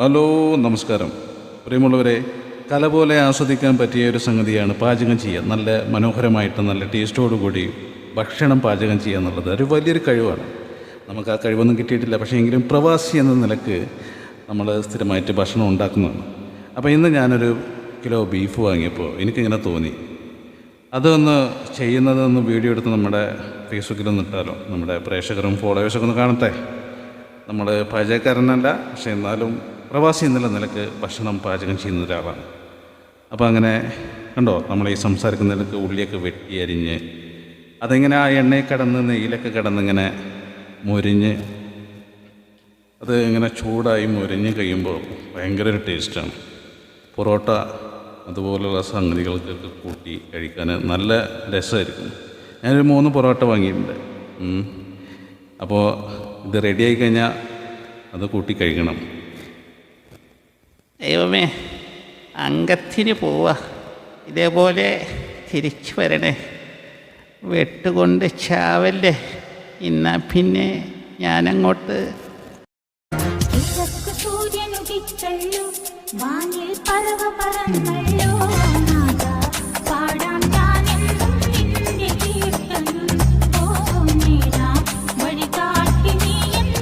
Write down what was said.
Hello, നമസ്കാരം. പ്രിയമുള്ളവരെ, കല പോലെ ആസ്വദിക്കാൻ പറ്റിയ ഒരു സംഗതിയാണ് പാചകം ചെയ്യുക. നല്ല മനോഹരമായിട്ട് നല്ല ടേസ്റ്റോടുകൂടി ഭക്ഷണം പാചകം ചെയ്യുക എന്നുള്ളത് ഒരു വലിയൊരു കഴിവാണ്. നമുക്ക് ആ കഴിവൊന്നും കിട്ടിയിട്ടില്ല. പക്ഷേ എങ്കിലും പ്രവാസി എന്ന നിലക്ക് നമ്മൾ സ്ഥിരമായിട്ട് ഭക്ഷണം ഉണ്ടാക്കുന്നതാണ്. അപ്പോൾ ഇന്ന് ഞാനൊരു കിലോ ബീഫ് വാങ്ങിയപ്പോൾ എനിക്കിങ്ങനെ തോന്നി, അതൊന്ന് ചെയ്യുന്നതൊന്ന് വീഡിയോ എടുത്ത് നമ്മുടെ ഫേസ്ബുക്കിലൊന്ന് ഇട്ടാലോ, നമ്മുടെ പ്രേക്ഷകരും ഫോളോവേഴ്സൊക്കെ ഒന്ന് കാണട്ടെ. നമ്മൾ പാചകക്കാരനല്ല, പക്ഷേ എന്നാലും പ്രവാസി എന്നുള്ള നിലക്ക് ഭക്ഷണം പാചകം ചെയ്യുന്ന ഒരാളാണ്. അപ്പോൾ അങ്ങനെ കണ്ടോ, നമ്മൾ ഈ സംസാരിക്കുന്നതിലൊക്കെ ഉള്ളിയൊക്കെ വെട്ടി അരിഞ്ഞ് അതിങ്ങനെ ആ എണ്ണയിൽ കിടന്ന് നെയ്യിലൊക്കെ കിടന്നിങ്ങനെ മൊരിഞ്ഞ് അത് ഇങ്ങനെ ചൂടായി മൊരിഞ്ഞ് കഴിയുമ്പോൾ ഭയങ്കര ഒരു ടേസ്റ്റാണ്. പൊറോട്ട അതുപോലുള്ള സംഗതികൾക്കൊക്കെ കൂട്ടി കഴിക്കാൻ നല്ല രസമായിരിക്കും. ഞാനൊരു 3 പൊറോട്ട വാങ്ങിയിട്ടുണ്ട്. അപ്പോൾ ഇത് റെഡിയായി കഴിഞ്ഞാൽ അത് കൂട്ടി കഴിക്കണം. ദൈവമേ, അംഗത്തിന് പോവാ, ഇതേപോലെ തിരിച്ചു വരണേ, വെട്ടുകൊണ്ട് ചാവല്ലേ. ഇന്നാ പിന്നെ ഞാനങ്ങോട്ട് സൂര്യനുദിച്ചല്ലോ, വാനിൽ പറവ പറന്നല്ലോ.